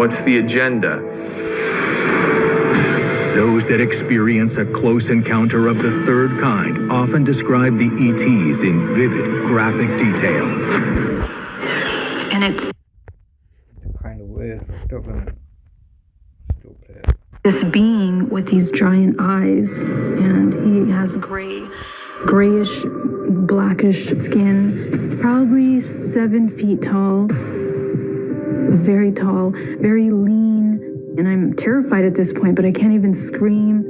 What's the agenda? Those that experience a close encounter of the third kind often describe the ETs in vivid, graphic detail. And it's kind of weird, but still gonna still play it. this being with these giant eyes, and he has grayish, blackish skin, probably 7 feet tall, very lean, and I'm terrified at this point, but I can't even scream.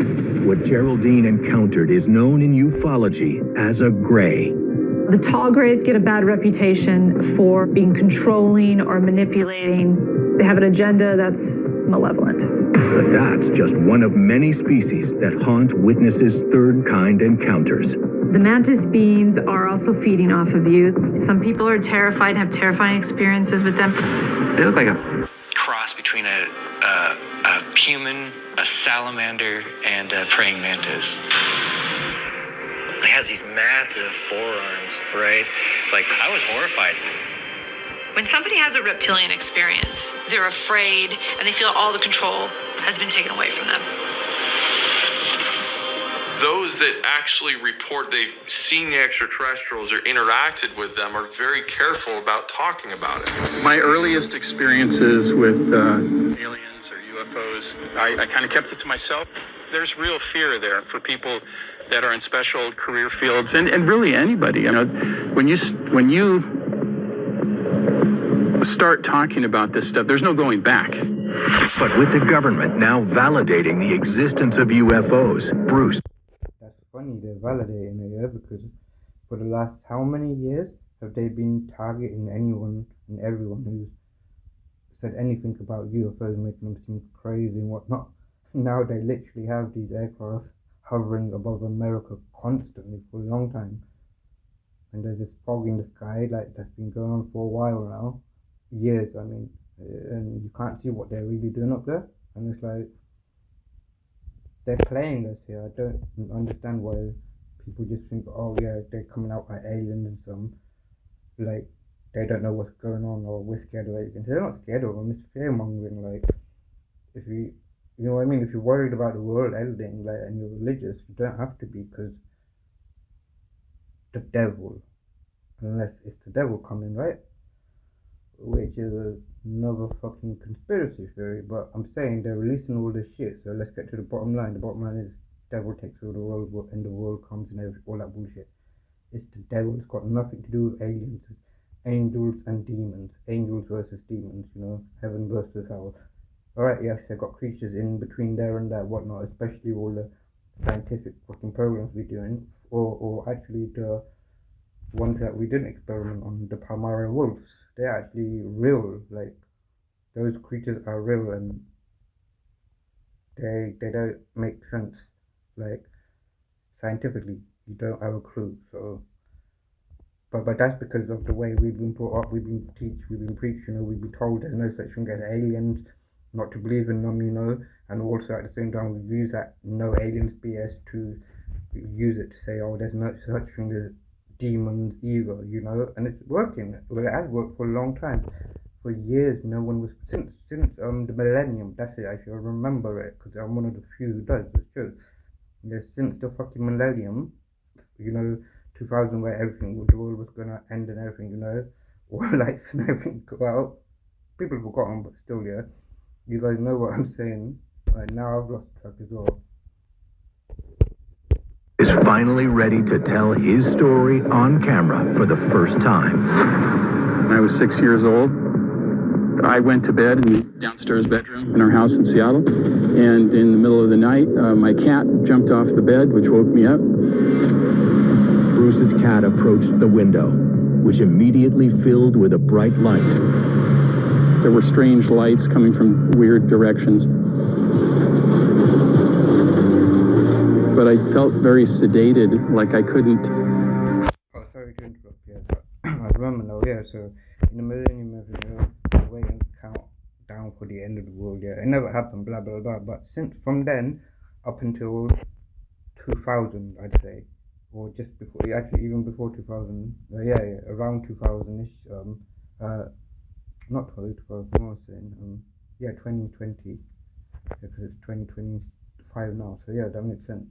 What Geraldine encountered is known in ufology as a gray. The tall grays get a bad reputation for being controlling or manipulating. They have an agenda that's malevolent. But that's just one of many species that haunt witnesses' third kind encounters. The mantis beings are also feeding off of you. Some people are terrified, have terrifying experiences with them. They look like a cross between a human, a salamander, and a praying mantis. He has these massive forearms, right? Like, I was horrified. When somebody has a reptilian experience, they're afraid and they feel all the control has been taken away from them. Those that actually report they've seen the extraterrestrials or interacted with them are very careful about talking about it. My earliest experiences with aliens or UFOs, I kind of kept it to myself. There's real fear there for people that are in special career fields, and really anybody. You know, when you start talking about this stuff, there's no going back. But with the government now validating the existence of UFOs, Bruce. That's funny, they're validating it, yeah, because for the last how many years have they been targeting anyone and everyone who's said anything about UFOs, making them seem crazy and whatnot? Now they literally have these aircraft hovering above America constantly for a long time. And there's this fog in the sky, like, that's been going on for a while now. Years, I mean. And you can't see what they're really doing up there. And it's like, they're playing us here. I don't understand why people just think, oh yeah, they're coming out like aliens and some, like, they don't know what's going on, or we're scared of aliens. They're not scared of them, it's fear mongering. Like, if you know what I mean, if you're worried about the world ending, like, and you're religious, you don't have to be, because the devil, unless it's the devil coming, right? Which is another fucking conspiracy theory, but I'm saying they're releasing all this shit, so let's get to the bottom line. The bottom line is devil takes over the world, and the world comes, and all that bullshit. It's the devil. It's got nothing to do with aliens. It's angels and demons. Angels versus demons, you know, heaven versus hell. Alright, yes, they've got creatures in between there and that, whatnot, especially all the scientific fucking programs we're doing, or actually the ones that we didn't experiment on, the Palmyra wolves. They're actually real, like, those creatures are real, and they don't make sense, like, scientifically. You don't have a clue, so, but that's because of the way we've been brought up, we've been preached, you know, we've been told there's no such thing as aliens, not to believe in them, you know, and also at the same time we've used that no aliens BS to use it to say, oh, there's no such thing as demons either, you know, and it's working. Well, it has worked for a long time. For years, no one was, since the millennium, that's it, I should remember it, because I'm one of the few who does, it's true. Yes, since the fucking millennium, you know, 2000, where everything, the world was gonna end and everything, you know, all lights and everything go out. People have forgotten, but still, yeah. You guys know what I'm saying. Right now, I've lost track as well. Is finally ready to tell his story on camera for the first time. When I was 6 years old, I went to bed in the downstairs bedroom in our house in Seattle, and in the middle of the night, my cat jumped off the bed, which woke me up. Bruce's cat approached the window, which immediately filled with a bright light. There were strange lights coming from weird directions. But I felt very sedated, like I couldn't. Oh, sorry to interrupt, yeah, but I remember now, yeah, so in the millennium, you know, the way and count down for the end of the world, yeah, it never happened, blah, blah, blah, but since from then up until 2000, I'd say, or just before, actually even before 2000, around 2000-ish, not totally 2000, what was I saying, Yeah, 2020, because it's 2025 now, so yeah, that makes sense.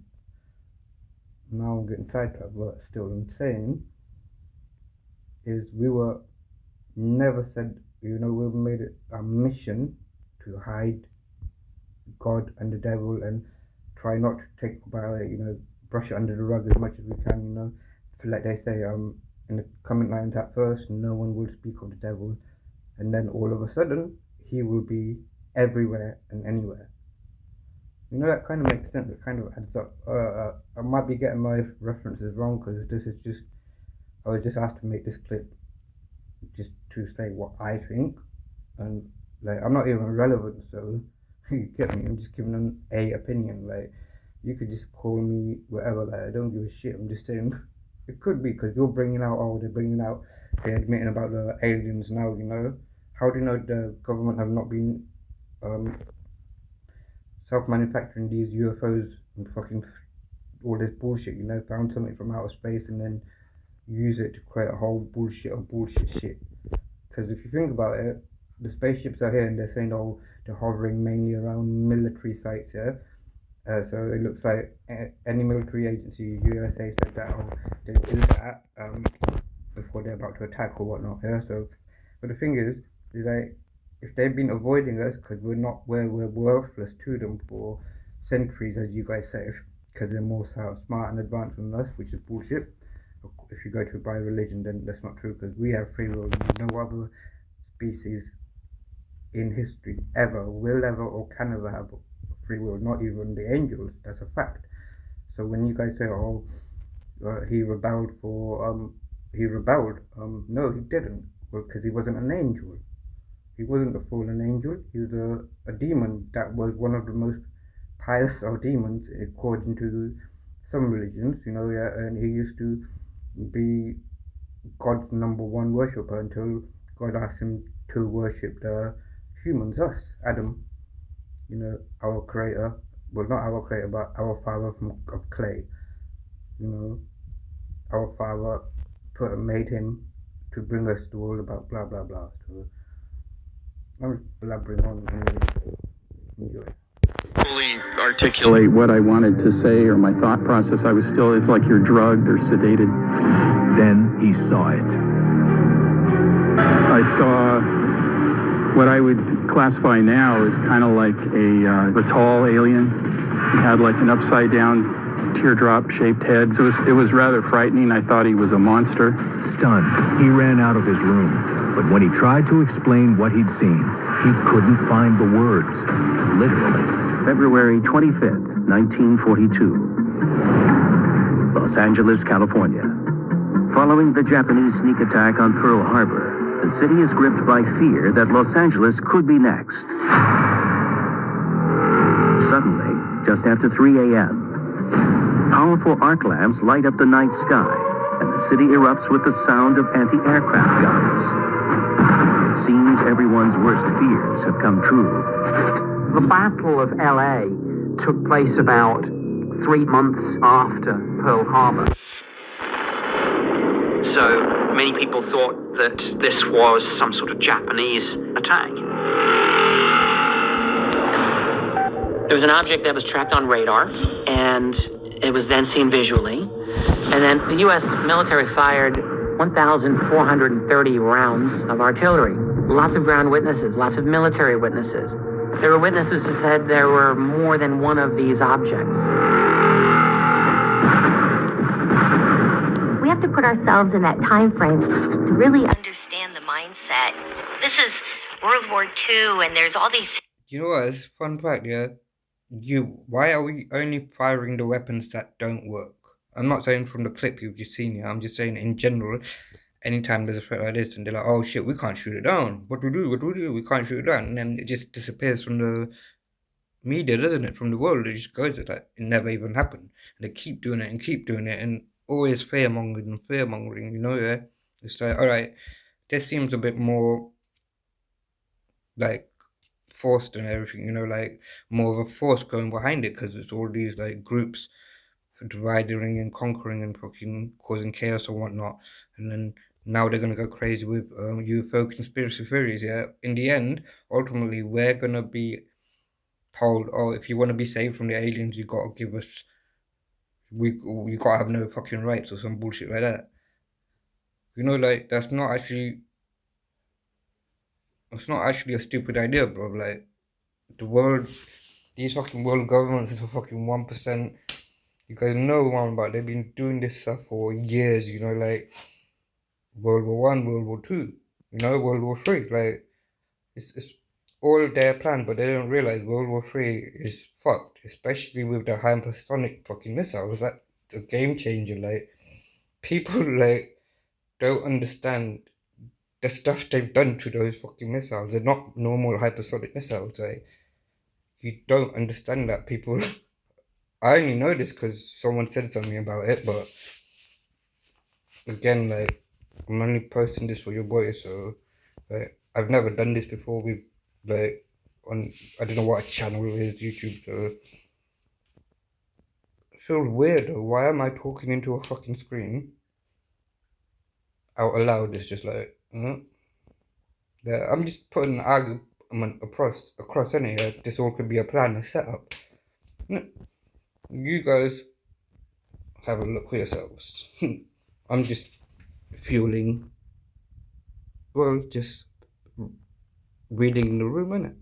Now I'm getting sidetracked, but still I'm saying is we were never said, we made it a mission to hide God and the devil and try not to take about it, brush it under the rug as much as we can, like they say, in the comment lines at first, no one will speak of the devil, and then all of a sudden, he will be everywhere and anywhere. That kind of makes sense. It kind of adds up. I might be getting my references wrong because this is just, I was just asked to make this clip just to say what I think, and like I'm not even relevant, so you get me. I'm just giving an opinion. Like you could just call me whatever. Like I don't give a shit. I'm just saying it could be because you're bringing out. Oh, they're admitting about the aliens now. How do you know the government have not been self-manufacturing these UFOs and fucking all this bullshit? Found something from outer space and then use it to create a whole bullshit of bullshit shit. Because if you think about it, the spaceships are here and they're saying, oh, they're hovering mainly around military sites here. So it looks like any military agency, USA said that, oh, they do that before they're about to attack or whatnot. Yeah. So, but the thing is like, if they've been avoiding us because we're worthless to them for centuries, as you guys say, because they're more smart and advanced than us, which is bullshit. If you go to by religion, then that's not true because we have free will. No other species in history ever will ever or can ever have free will. Not even the angels. That's a fact. So when you guys say, "Oh, he rebelled he rebelled," no, he didn't. Well, because he wasn't an angel. He wasn't a fallen angel. He was a demon that was one of the most pious of demons according to some religions. Yeah, and he used to be God's number one worshipper until God asked him to worship the humans, us, Adam, our creator. Well, not our creator, but our father of clay. Our father made him to bring us to all about blah blah blah. So I'm blabbering on anyway. Enjoy. Fully articulate what I wanted to say or my thought process. It's like you're drugged or sedated. Then he saw it. I saw what I would classify now as kind of like a tall alien. He had like an upside down teardrop shaped head. So it was rather frightening. I thought he was a monster. Stunned, he ran out of his room. But when he tried to explain what he'd seen, he couldn't find the words. Literally. February 25th, 1942. Los Angeles, California. Following the Japanese sneak attack on Pearl Harbor, the city is gripped by fear that Los Angeles could be next. Suddenly, just after 3 a.m., powerful arc lamps light up the night sky, and the city erupts with the sound of anti-aircraft guns. It seems everyone's worst fears have come true. The Battle of LA took place about 3 months after Pearl Harbor. So many people thought that this was some sort of Japanese attack. There was an object that was tracked on radar, and it was then seen visually. And then the U.S. military fired 1,430 rounds of artillery. Lots of ground witnesses, lots of military witnesses. There were witnesses who said there were more than one of these objects. We have to put ourselves in that time frame to really understand the mindset. This is World War II, and there's all these... You know what? It's a fun fact, yeah? Why are we only firing the weapons that don't work? I'm not saying from the clip you've just seen here. I'm just saying in general, anytime there's a threat like this and they're like, oh shit, we can't shoot it down. What do we do? We can't shoot it down. And then it just disappears from the media, doesn't it? From the world. It just goes like it never even happened. And they keep doing it and always fear-mongering, yeah? It's like, alright, this seems a bit more like forced and everything, like more of a force going behind it because it's all these like groups dividing and conquering and fucking causing chaos or whatnot, and then now they're going to go crazy with UFO conspiracy theories. Yeah, in the end, ultimately, we're going to be told, oh, if you want to be saved from the aliens, you got to give us, you got to have no fucking rights or some bullshit like that. You know, like, that's not actually a stupid idea, bro. Like, the world, these fucking world governments are fucking 1%. You guys know one about, they've been doing this stuff for years, you know, like World War I, World War II, you know, World War III. Like, it's all their plan, but they don't realize World War III is fucked, especially with the hypersonic fucking missiles. That's a game changer. Like, people, like, don't understand the stuff they've done to those fucking missiles. They're not normal hypersonic missiles. Like, you don't understand that, people. I only know this because someone said something about it, but again, like, I'm only posting this for your boy, so like, I've never done this before with, like, on, I don't know what channel it is, YouTube, so it feels weird though. Why am I talking into a fucking screen out aloud? It's just like, yeah, I'm just putting an argument across anyway. This all could be a plan, a setup. You guys have a look for yourselves. I'm just fueling, well, just reading the room, innit?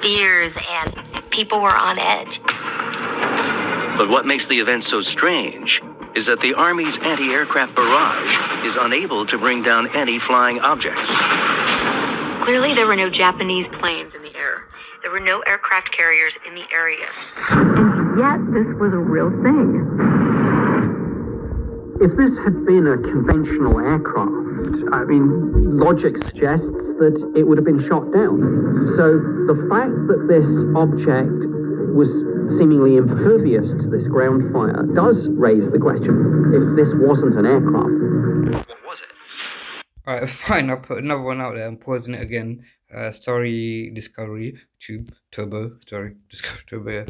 Fears, and people were on edge. But what makes the event so strange is that the Army's anti-aircraft barrage is unable to bring down any flying objects. Clearly, there were no Japanese planes in the air. There were no aircraft carriers in the area. And yet, this was a real thing. If this had been a conventional aircraft, I mean, logic suggests that it would have been shot down. So the fact that this object was seemingly impervious to this ground fire does raise the question, if this wasn't an aircraft, what was it? Alright, fine, I'll put another one out there. I'm pausing it again. Sorry, Discovery Turbo. Yeah.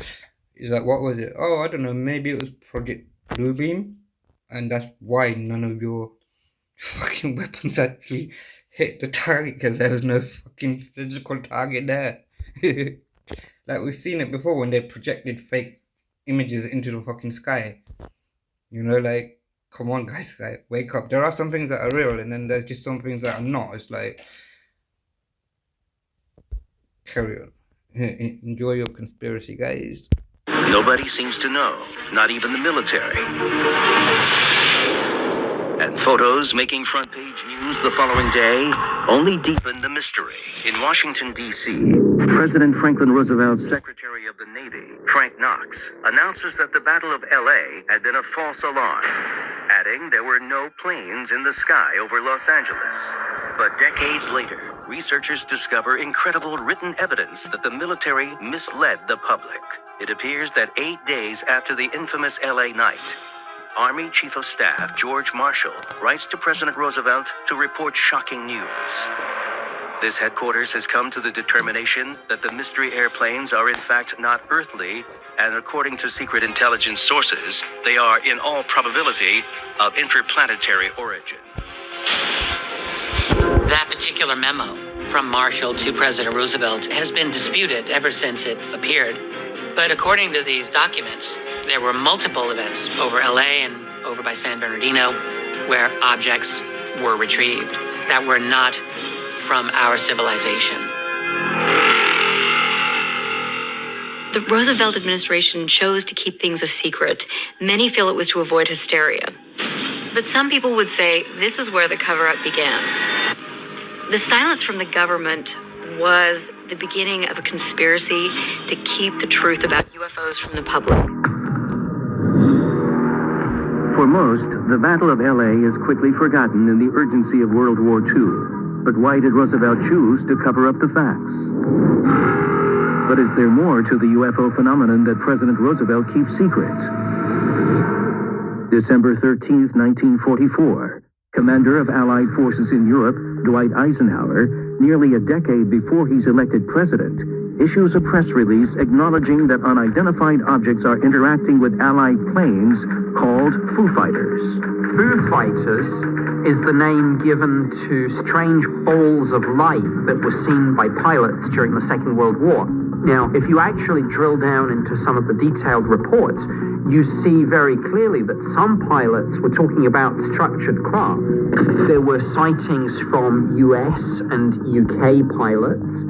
Is that, what was it? Oh, I don't know, maybe it was Project Bluebeam? And that's why none of your fucking weapons actually hit the target, because there was no fucking physical target there. Like, we've seen it before when they projected fake images into the fucking sky. You know, like, come on guys, like, wake up. There are some things that are real, and then there's just some things that are not. It's like, carry on. Enjoy your conspiracy, guys. Nobody seems to know, not even the military. And photos making front page news the following day only deepen the mystery. In Washington, D.C., President Franklin Roosevelt's Secretary of the Navy, Frank Knox, announces that the Battle of L.A. had been a false alarm, adding there were no planes in the sky over Los Angeles. But decades later, researchers discover incredible written evidence that the military misled the public. It appears that 8 days after the infamous LA night, Army Chief of Staff George Marshall writes to President Roosevelt to report shocking news. This headquarters has come to the determination that the mystery airplanes are in fact not earthly, and according to secret intelligence sources, they are in all probability of interplanetary origin. That particular memo from Marshall to President Roosevelt has been disputed ever since it appeared. But according to these documents, there were multiple events over LA and over by San Bernardino where objects were retrieved that were not from our civilization. The Roosevelt administration chose to keep things a secret. Many feel it was to avoid hysteria. But some people would say this is where the cover-up began. The silence from the government was the beginning of a conspiracy to keep the truth about UFOs from the public. For most, the Battle of LA is quickly forgotten in the urgency of World War II. But why did Roosevelt choose to cover up the facts? But is there more to the UFO phenomenon that President Roosevelt keeps secret? December 13th, 1944. Commander of Allied forces in Europe, Dwight Eisenhower, nearly a decade before he's elected president, issues a press release acknowledging that unidentified objects are interacting with Allied planes called Foo Fighters. Foo Fighters is the name given to strange balls of light that were seen by pilots during the Second World War. Now, if you actually drill down into some of the detailed reports, you see very clearly that some pilots were talking about structured craft. There were sightings from US and UK pilots.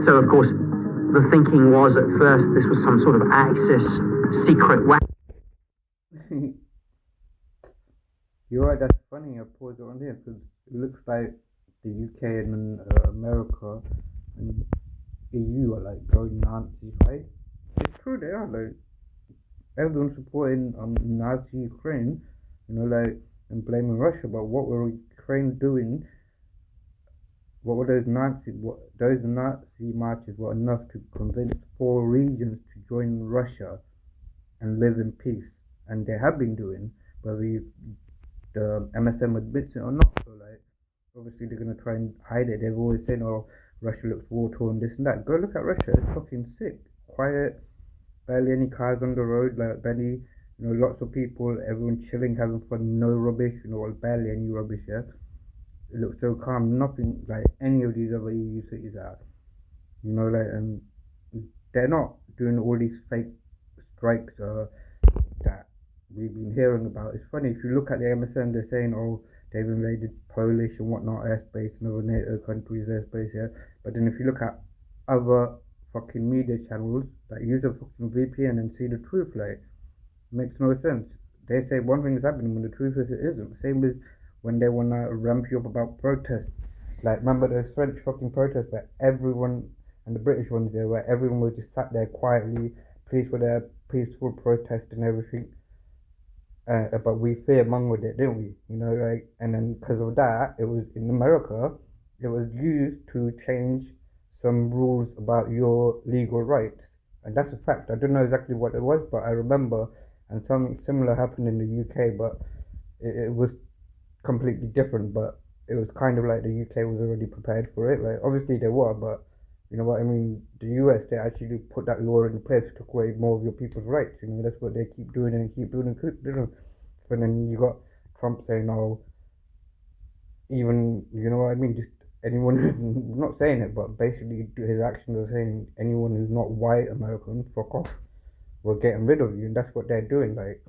So, of course, the thinking was at first this was some sort of Axis secret weapon. You're right, that's funny. I paused it on here because it looks like the UK and America and EU are like going Nazi, right? It's true, they are. Like, everyone's supporting Nazi Ukraine, you know, like, and blaming Russia. But what were Ukraine doing? What were those Nazi marches were enough to convince 4 regions to join Russia and live in peace, and they have been doing, whether the MSM admits it or not. So, like, obviously they're gonna try and hide it. They've always said, "Oh, Russia looks war-torn, this and that." Go look at Russia. It's fucking sick. Quiet, barely any cars on the road, like barely, you know, lots of people, everyone chilling, having fun, no rubbish, you know, or barely any rubbish. Yeah, it looks so calm. Nothing like any of these other EU cities are. You know, like, and they're not doing all these fake strikes that we've been hearing about. It's funny, if you look at the MSN, they're saying, "Oh, they've invaded Polish and whatnot airspace and other NATO countries' airspace," yeah. But then if you look at other fucking media channels that use a fucking VPN and see the truth, like, it makes no sense. They say one thing is happening when the truth is it isn't. Same with when they wanna ramp you up about protests. Like, remember those French fucking protests where everyone, and the British ones there, where everyone was just sat there quietly, pleased with their peaceful protest and everything. But we fearmongered it, didn't we? You know, like, and then because of that, it was in America, it was used to change some rules about your legal rights, and that's a fact. I don't know exactly what it was, but I remember, and something similar happened in the UK, but it was completely different. But it was kind of like the UK was already prepared for it. Like, obviously they were, but you know what I mean? The US, they actually put that law in place, took away more of your people's rights. You know, that's what they keep doing and keep doing and keep doing. And then you got Trump saying, "Oh, even," you know what I mean? Just anyone who's not saying it, but basically his actions are saying anyone who's not white American, fuck off. We're getting rid of you, and that's what they're doing. Like,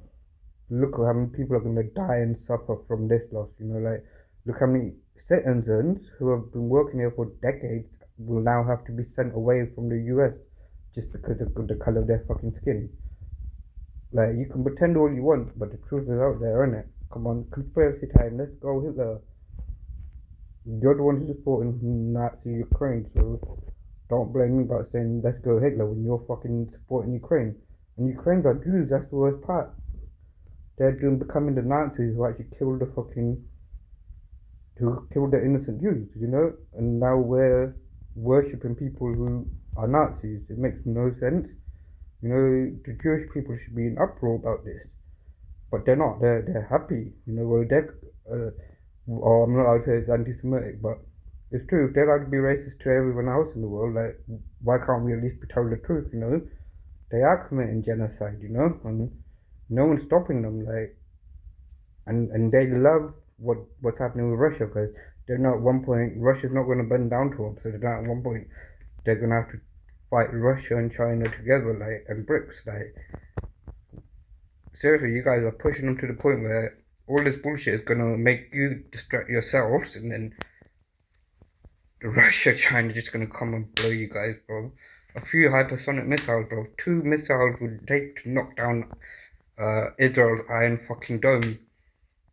look how many people are gonna die and suffer from this loss. You know, like, look how many citizens who have been working here for decades will now have to be sent away from the US just because of the color of their fucking skin. Like, you can pretend all you want, but the truth is out there, isn't it? Come on, conspiracy time, let's go Hitler. You're the one who's supporting Nazi Ukraine, so don't blame me about saying let's go Hitler when you're fucking supporting Ukraine. And Ukrainians are Jews, that's the worst part. They're becoming the Nazis who actually killed the innocent Jews, you know? And now we're worshipping people who are Nazis. It makes no sense. You know, the Jewish people should be in uproar about this, but they're not. They're happy. You know, well, or I'm not allowed to say it's anti-Semitic, but it's true. If they're allowed to be racist to everyone else in the world, like, why can't we at least be told the truth? You know, they are committing genocide. You know, and no one's stopping them. Like, and they love what's happening with Russia, because they're not, at one point Russia's not going to bend down to them. So they're not, at one point they're going to have to fight Russia and China together, like, and BRICS. Like, seriously, you guys are pushing them to the point where all this bullshit is gonna make you distract yourselves, and then the Russia, China just gonna come and blow you guys, bro. A few hypersonic missiles, bro. 2 missiles would take to knock down Israel's Iron fucking Dome.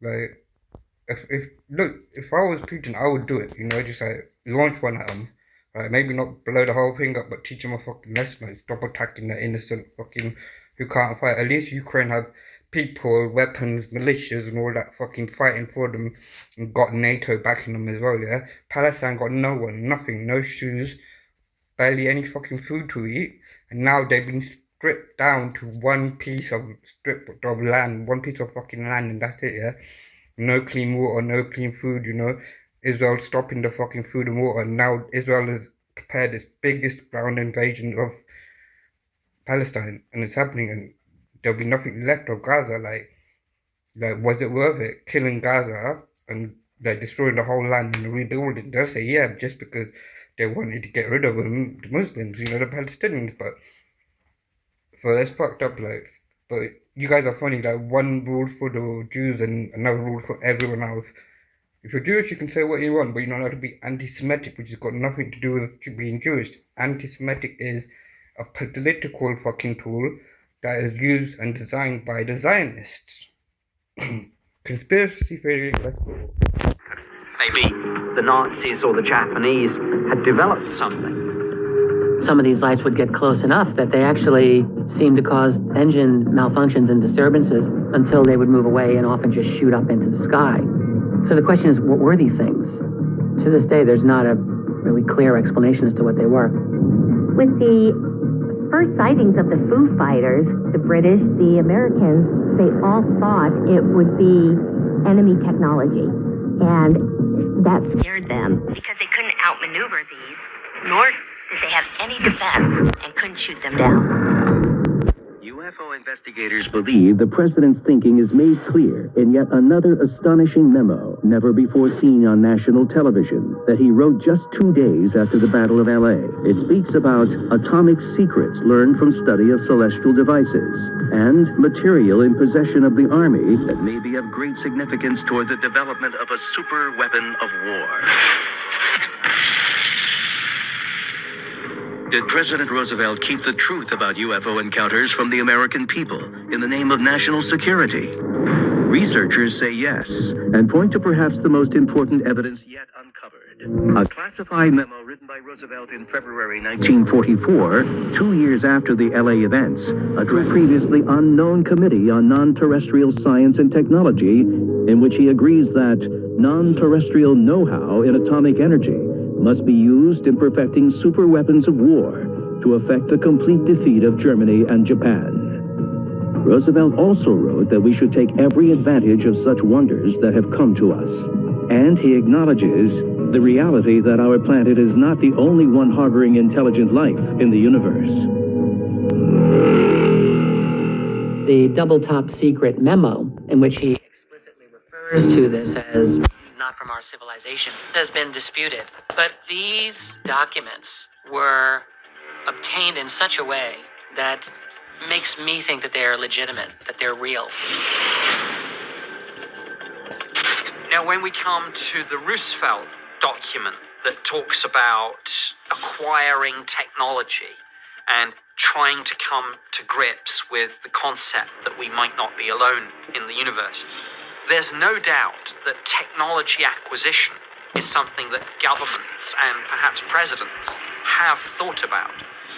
Like, if I was Putin, I would do it. You know, just like launch one at them. Maybe not blow the whole thing up, but teach them a fucking lesson. Like, stop attacking the innocent fucking who can't fight. At least Ukraine have people, weapons, militias, and all that fucking fighting for them, and got NATO backing them as well. Yeah, Palestine got no one, nothing, no shoes, barely any fucking food to eat, and now they've been stripped down to one piece of land, one piece of fucking land, and that's it. Yeah, no clean water, no clean food. You know, Israel stopping the fucking food and water, and now Israel is prepare this biggest ground invasion of Palestine, and it's happening, and there'll be nothing left of Gaza. Like was it worth it killing Gaza and like destroying the whole land and rebuilding? They'll say yeah, just because they wanted to get rid of the Muslims, the Palestinians. But so that's fucked up. Like, but you guys are funny. Like one rule for the Jews and another rule for everyone else. If you're Jewish, you can say what you want, but you're not allowed to be anti-Semitic, which has got nothing to do with being Jewish. Anti-Semitic is a political fucking tool that is used and designed by the Zionists. Conspiracy theory, let's go. Maybe the Nazis or the Japanese had developed something. Some of these lights would get close enough that they actually seemed to cause engine malfunctions and disturbances until they would move away and often just shoot up into the sky. So the question is, what were these things? To this day, there's not a really clear explanation as to what they were. With the first sightings of the Foo Fighters, the British, the Americans, they all thought it would be enemy technology. And that scared them because they couldn't outmaneuver these, nor did they have any defense and couldn't shoot them down. UFO investigators believe the president's thinking is made clear in yet another astonishing memo, never before seen on national television, that he wrote just 2 days after the Battle of LA. It speaks about atomic secrets learned from study of celestial devices, and material in possession of the Army that may be of great significance toward the development of a super weapon of war. Did President Roosevelt keep the truth about UFO encounters from the American people in the name of national security? Researchers say yes, and point to perhaps the most important evidence yet uncovered. A classified memo written by Roosevelt in February 1944, 2 years after the LA events, addressed a previously unknown committee on non-terrestrial science and technology, in which he agrees that non-terrestrial know-how in atomic energy must be used in perfecting super weapons of war to effect the complete defeat of Germany and Japan. Roosevelt also wrote that we should take every advantage of such wonders that have come to us. And he acknowledges the reality that our planet is not the only one harboring intelligent life in the universe. The double top secret memo, in which he explicitly refers to this as not from our civilization, has been disputed. But these documents were obtained in such a way that makes me think that they're legitimate, that they're real. Now, when we come to the Roosevelt document that talks about acquiring technology and trying to come to grips with the concept that we might not be alone in the universe, there's no doubt that technology acquisition is something that governments and perhaps presidents have thought about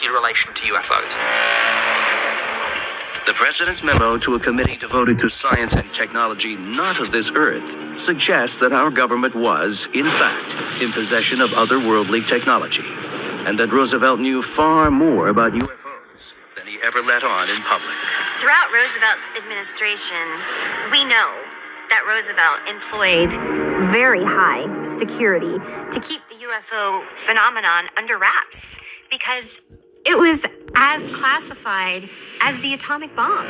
in relation to UFOs. The president's memo to a committee devoted to science and technology not of this earth suggests that our government was, in fact, in possession of otherworldly technology, and that Roosevelt knew far more about UFOs than he ever let on in public. Throughout Roosevelt's administration, we know that Roosevelt employed very high security to keep the UFO phenomenon under wraps because it was as classified as the atomic bomb.